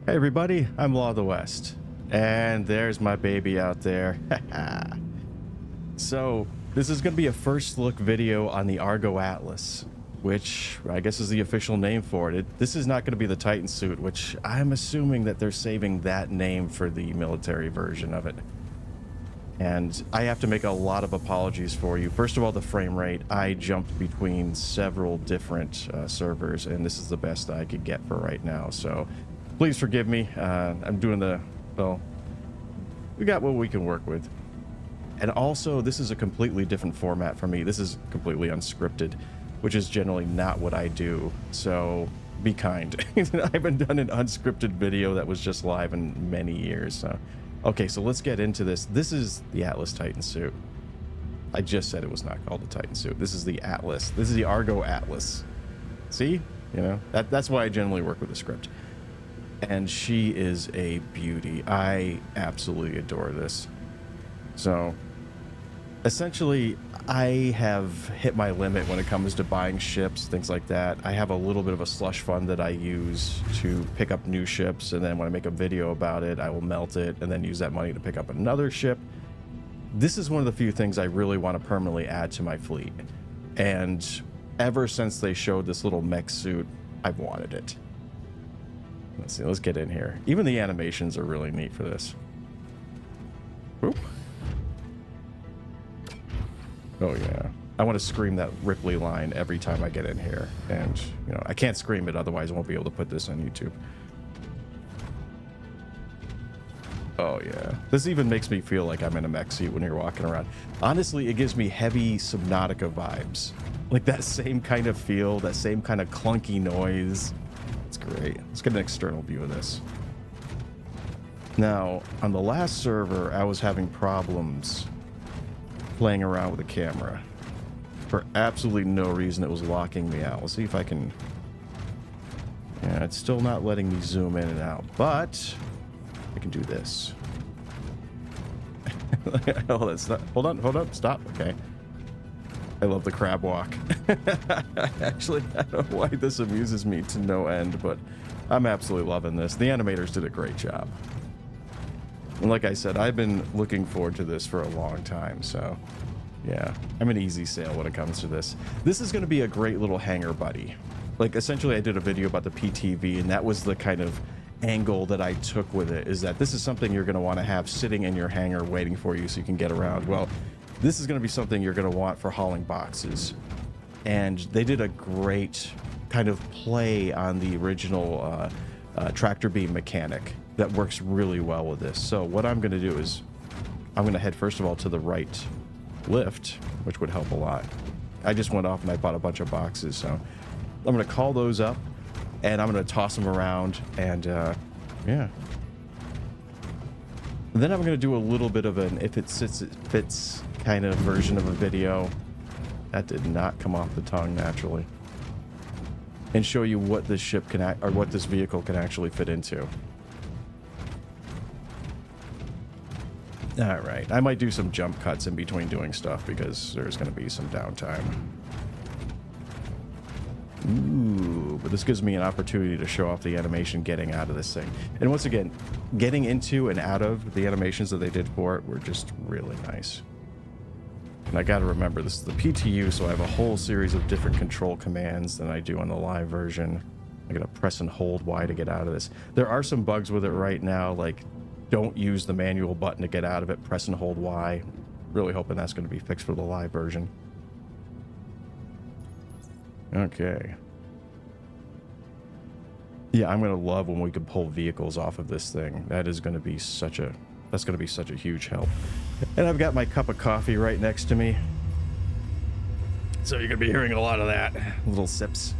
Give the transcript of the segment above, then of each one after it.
Hey everybody, I'm Law of the West, and there's my baby out there. So, this is going to be a first look video on the Argo Atlas, which I guess is the official name for it. This is not going to be the Titan suit, which I'm assuming that they're saving that name for the military version of it. And I have to make a lot of apologies for you. First of all, the frame rate. I jumped between several different servers, and this is the best I could get for right now, so please forgive me. I'm doing well, we got what we can work with. And also, this is a completely different format for me. This is completely unscripted, which is generally not what I do. So be kind. I haven't done an unscripted video that was just live in many years. So, okay, so let's get into this. This is the Atlas Titan suit. I just said it was not called the Titan suit. This is the Atlas. This is the Argo Atlas. See? You know, that's why I generally work with the script. And she is a beauty. I absolutely adore this. So essentially, I have hit my limit when it comes to buying ships, things like that. I have a little bit of a slush fund that I use to pick up new ships, and then when I make a video about it, I will melt it and then use that money to pick up another ship. This is one of the few things I really want to permanently add to my fleet. And ever since they showed this little mech suit, I've wanted it. Let's see, let's get in here. Even the animations are really neat for this. Oop. Oh yeah. I want to scream that Ripley line every time I get in here. And, you know, I can't scream it, otherwise I won't be able to put this on YouTube. Oh yeah. This even makes me feel like I'm in a mech suit when you're walking around. Honestly, it gives me heavy Subnautica vibes. Like that same kind of feel, that same kind of clunky noise. It's great. Let's get an external view of this. Now, on the last server, I was having problems playing around with the camera. For absolutely no reason, it was locking me out. Let's see if I can... Yeah, it's still not letting me zoom in and out, but I can do this. Oh, that's not... Hold on, stop. Okay. I love the crab walk. Actually, I don't know why this amuses me to no end, but I'm absolutely loving this. The animators did a great job. And like I said, I've been looking forward to this for a long time, so yeah, I'm an easy sale when it comes to this. This is going to be a great little hangar buddy. Like, essentially, I did a video about the PTV, and that was the kind of angle that I took with it, is that this is something you're going to want to have sitting in your hangar waiting for you so you can get around. Well, this is going to be something you're going to want for hauling boxes. And they did a great kind of play on the original tractor beam mechanic that works really well with this. So what I'm going to do is I'm going to head first of all to the right lift, which would help a lot. I just went off and I bought a bunch of boxes. So I'm going to call those up and I'm going to toss them around and yeah. And then I'm going to do a little bit of an if it sits, it fits kind of version of a video. That did not come off the tongue naturally. And show you what this ship can or what this vehicle can actually fit into. All right, I might do some jump cuts in between doing stuff because there's going to be some downtime. Ooh, but this gives me an opportunity to show off the animation getting out of this thing. And once again, getting into and out of the animations that they did for it were just really nice. And I got to remember, this is the PTU, so I have a whole series of different control commands than I do on the live version. I got to press and hold Y to get out of this. There are some bugs with it right now, like don't use the manual button to get out of it, press and hold Y. Really hoping that's going to be fixed for the live version. Okay. Yeah, I'm going to love when we can pull vehicles off of this thing. That is going to be such a... That's going to be such a huge help. And I've got my cup of coffee right next to me. So you're going to be hearing a lot of that. Little sips.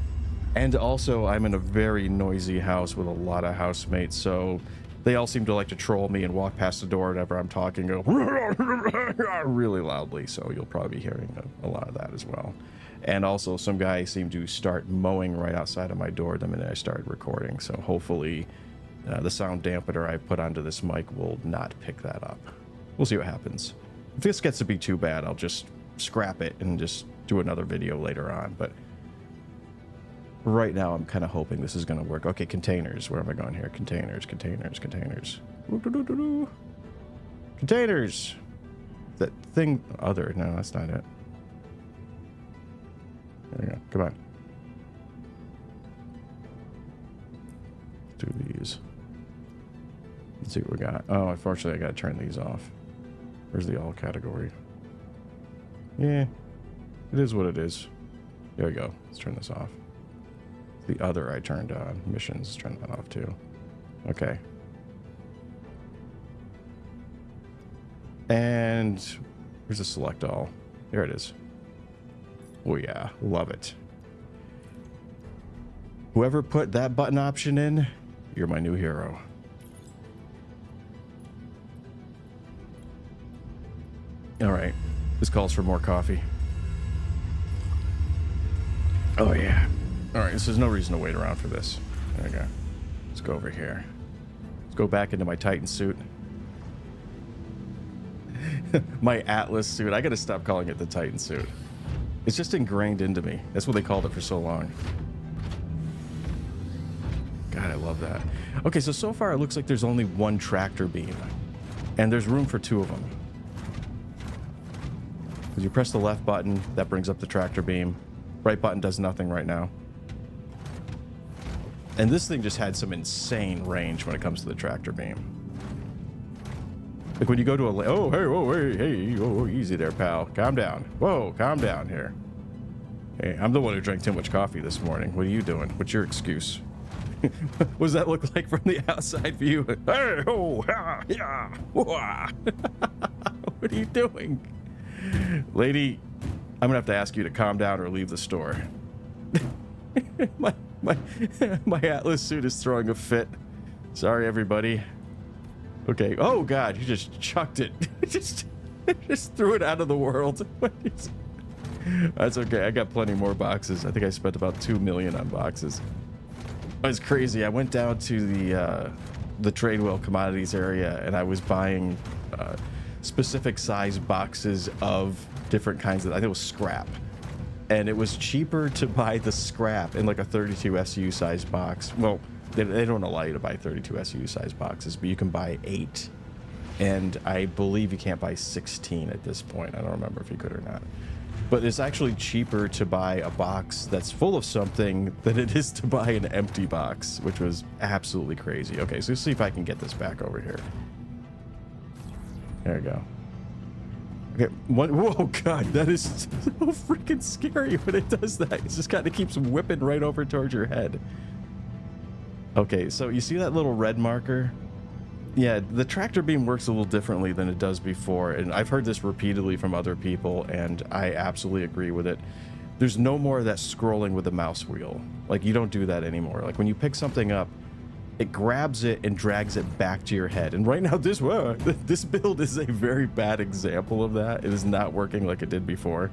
And also, I'm in a very noisy house with a lot of housemates, so they all seem to like to troll me and walk past the door whenever I'm talking, go really loudly, so you'll probably be hearing a lot of that as well. And also, some guys seem to start mowing right outside of my door the minute I started recording, so hopefully... the sound dampener I put onto this mic will not pick that up. We'll see what happens. If this gets to be too bad, I'll just scrap it and just do another video later on. But right now I'm kind of hoping this is going to work. Okay, containers. Where am I going here? Containers. Containers. That thing. Other. No, that's not it. There we go. Come on. Let's do these. Let's see what we got. Oh, unfortunately, I got to turn these off. Where's the all category? Yeah, it is what it is. There we go. Let's turn this off. The other I turned on. Missions, turn that off too. Okay. And where's the select all? There it is. Oh yeah, love it. Whoever put that button option in, you're my new hero. All right, this calls for more coffee. Oh yeah. All right, so there's no reason to wait around for this. There we go. Let's go over here. Let's go back into my Titan suit. My Atlas suit. I gotta stop calling it the Titan suit. It's just ingrained into me. That's what they called it for so long. God, I love that. Okay, so far it looks like there's only one tractor beam. And there's room for two of them. As you press the left button, that brings up the tractor beam. Right button does nothing right now. And this thing just had some insane range when it comes to the tractor beam. Like when you go to a... Oh, hey, whoa, hey, oh, easy there, pal. Calm down. Whoa, calm down here. Hey, I'm the one who drank too much coffee this morning. What are you doing? What's your excuse? What does that look like from the outside view? Hey, oh, ha, yeah, wah. What are you doing? Lady, I'm gonna have to ask you to calm down or leave the store. my Atlas suit is throwing a fit. Sorry, everybody. Okay. Oh God, you just chucked it. just threw it out of the world. That's okay. I got plenty more boxes. I think I spent about 2 million on boxes. It's crazy. I went down to the Tradewell commodities area and I was buying specific size boxes of different kinds of, I think it was scrap. And it was cheaper to buy the scrap in like a 32 SU size box. Well, they don't allow you to buy 32 SU size boxes, but you can buy 8. And I believe you can't buy 16 at this point. I don't remember if you could or not. But it's actually cheaper to buy a box that's full of something than it is to buy an empty box, which was absolutely crazy. Okay, so let's see if I can get this back over here. There we go. Okay, whoa, God, that is so freaking scary when it does that. It just kind of keeps whipping right over towards your head. Okay, so you see that little red marker? Yeah, the tractor beam works a little differently than it does before, and I've heard this repeatedly from other people, and I absolutely agree with it. There's no more of that scrolling with the mouse wheel. Like, you don't do that anymore. Like, when you pick something up, it grabs it and drags it back to your head. And right now, this build is a very bad example of that. It is not working like it did before.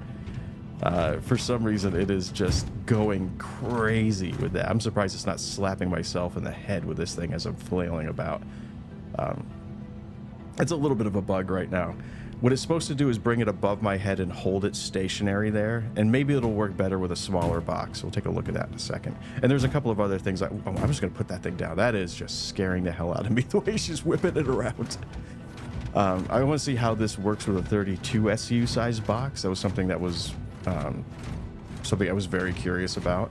For some reason, it is just going crazy with that. I'm surprised it's not slapping myself in the head with this thing as I'm flailing about. It's a little bit of a bug right now. What it's supposed to do is bring it above my head and hold it stationary there, and maybe it'll work better with a smaller box. We'll take a look at that in a second. And there's a couple of other things. I'm just going to put that thing down. That is just scaring the hell out of me, the way she's whipping it around. I want to see how this works with a 32 SU size box. That was something that was something I was very curious about.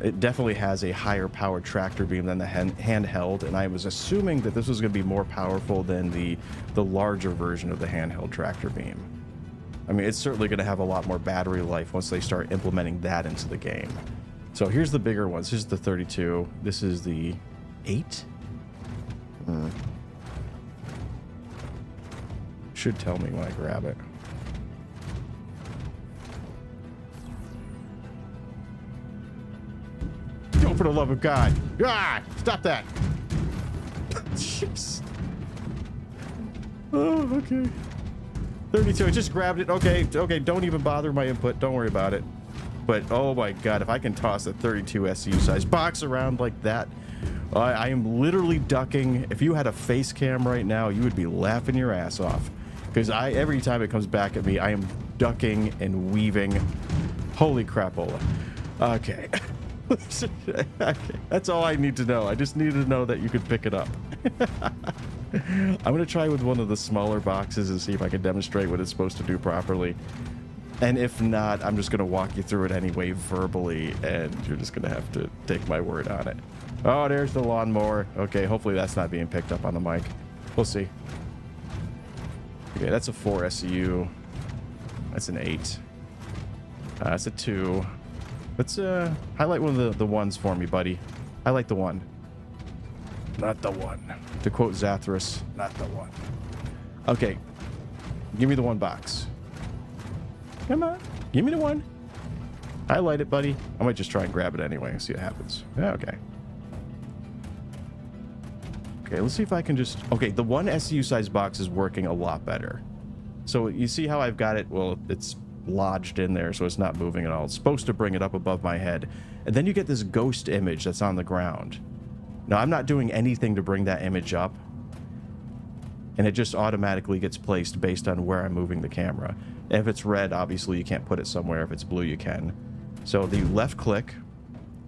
It definitely has a higher power tractor beam than the handheld, and I was assuming that this was going to be more powerful than the larger version of the handheld tractor beam. I mean, it's certainly going to have a lot more battery life once they start implementing that into the game. So here's the bigger ones. This is the 32. This is the 8. Should tell me when I grab it. Oh, for the love of God. God, stop that. Jeez. Oh, okay. 32, I just grabbed it. Okay, don't even bother my input. Don't worry about it. But, oh my God, if I can toss a 32 SU size box around like that, I am literally ducking. If you had a face cam right now, you would be laughing your ass off. Because every time it comes back at me, I am ducking and weaving. Holy crapola. Okay. That's all I need to know. I just need to know that you could pick it up. I'm going to try with one of the smaller boxes and see if I can demonstrate what it's supposed to do properly. And if not, I'm just going to walk you through it anyway verbally, and you're just going to have to take my word on it. Oh, there's the lawnmower. Okay, hopefully that's not being picked up on the mic. We'll see. Okay, that's a 4 SEU. That's an 8. That's a 2. Let's highlight one of the ones for me, buddy. Highlight the 1. Not the 1. To quote Zathras, not the 1. Okay, give me the 1 box. Come on, give me the 1. Highlight it, buddy. I might just try and grab it anyway and see what happens. Yeah, okay. Okay, let's see if I can just... Okay, the 1 SCU size box is working a lot better. So you see how I've got it? Well, it's lodged in there, so it's not moving at all. It's supposed to bring it up above my head. And then you get this ghost image that's on the ground. Now, I'm not doing anything to bring that image up. And it just automatically gets placed based on where I'm moving the camera. If it's red, obviously you can't put it somewhere. If it's blue, you can. So the left click,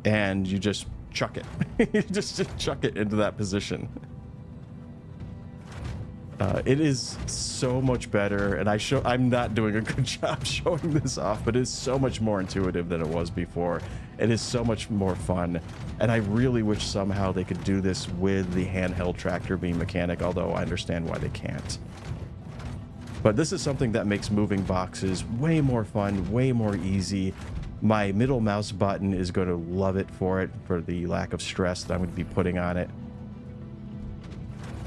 and you just chuck it. You just chuck it into that position. It is so much better, and I'm not doing a good job showing this off, but it's so much more intuitive than it was before. It is so much more fun, and I really wish somehow they could do this with the handheld tractor beam mechanic, although I understand why they can't. But this is something that makes moving boxes way more fun, way more easy. My middle mouse button is going to love it for the lack of stress that I'm going to be putting on it.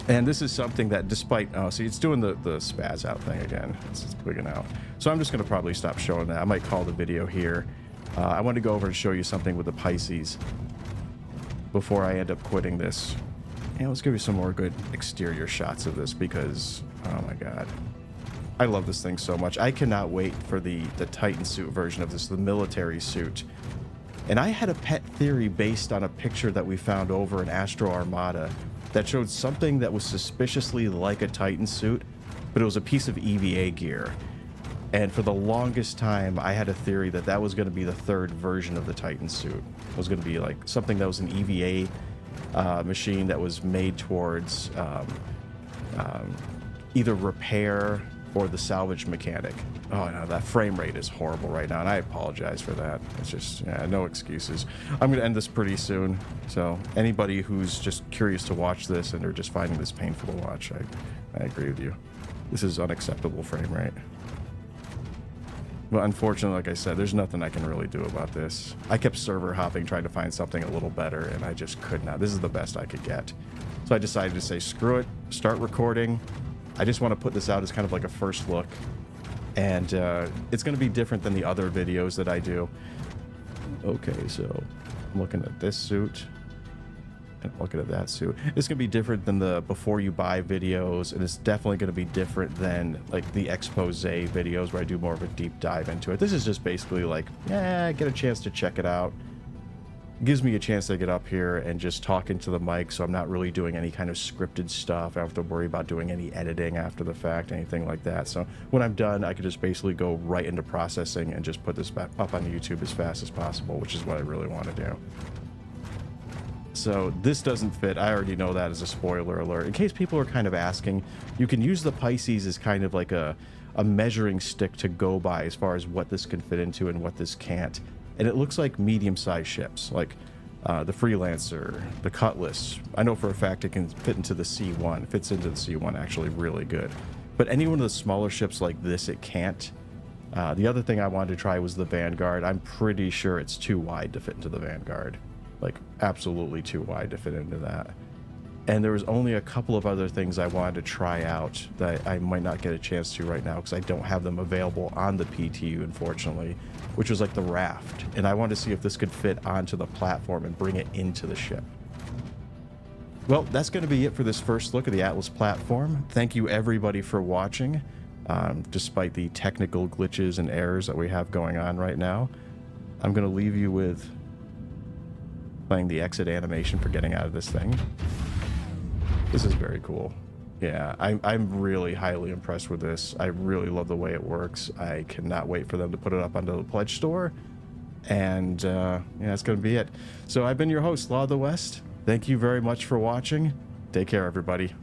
And this is something that despite... Oh, see, it's doing the spaz out thing again. It's wigging out. So I'm just going to probably stop showing that. I might call the video here. I want to go over and show you something with the Pisces before I end up quitting this. And let's give you some more good exterior shots of this because, oh my god. I love this thing so much. I cannot wait for the Titan suit version of this, the military suit. And I had a pet theory based on a picture that we found over in Astro Armada that showed something that was suspiciously like a Titan suit, but it was a piece of EVA gear. And for the longest time, I had a theory that that was going to be the 3rd version of the Titan suit. It was going to be like something that was an EVA machine that was made towards either repair or the salvage mechanic. Oh no, that frame rate is horrible right now, and I apologize for that. It's just, yeah, no excuses. I'm going to end this pretty soon, so anybody who's just curious to watch this and are just finding this painful to watch, I agree with you. This is unacceptable frame rate. But unfortunately, like I said, there's nothing I can really do about this. I kept server hopping, trying to find something a little better, and I just could not. This is the best I could get. So I decided to say, screw it, start recording. I just want to put this out as kind of like a first look. And it's going to be different than the other videos that I do. Okay, so I'm looking at this suit. And looking at that suit. It's going to be different than the before you buy videos. And it's definitely going to be different than like the expose videos where I do more of a deep dive into it. This is just basically like, yeah, get a chance to check it out. Gives me a chance to get up here and just talk into the mic, so I'm not really doing any kind of scripted stuff. I don't have to worry about doing any editing after the fact, anything like that. So when I'm done, I could just basically go right into processing and just put this back up on YouTube as fast as possible, which is what I really want to do. So this doesn't fit. I already know that as a spoiler alert. In case people are kind of asking, you can use the Pisces as kind of like a measuring stick to go by as far as what this can fit into and what this can't. And it looks like medium-sized ships, like the Freelancer, the Cutlass. I know for a fact it can fit into the C1. It fits into the C1 actually really good. But any one of the smaller ships like this, it can't. The other thing I wanted to try was the Vanguard. I'm pretty sure it's too wide to fit into the Vanguard. Like, absolutely too wide to fit into that. And there was only a couple of other things I wanted to try out that I might not get a chance to right now because I don't have them available on the PTU, unfortunately, which was like the raft. And I wanted to see if this could fit onto the platform and bring it into the ship. Well, that's going to be it for this first look at the Atlas platform. Thank you everybody for watching, despite the technical glitches and errors that we have going on right now. I'm going to leave you with playing the exit animation for getting out of this thing. This is very cool. Yeah, I'm really highly impressed with this. I really love the way it works. I cannot wait for them to put it up onto the pledge store. And yeah, that's going to be it. So I've been your host, Law of the West. Thank you very much for watching. Take care, everybody.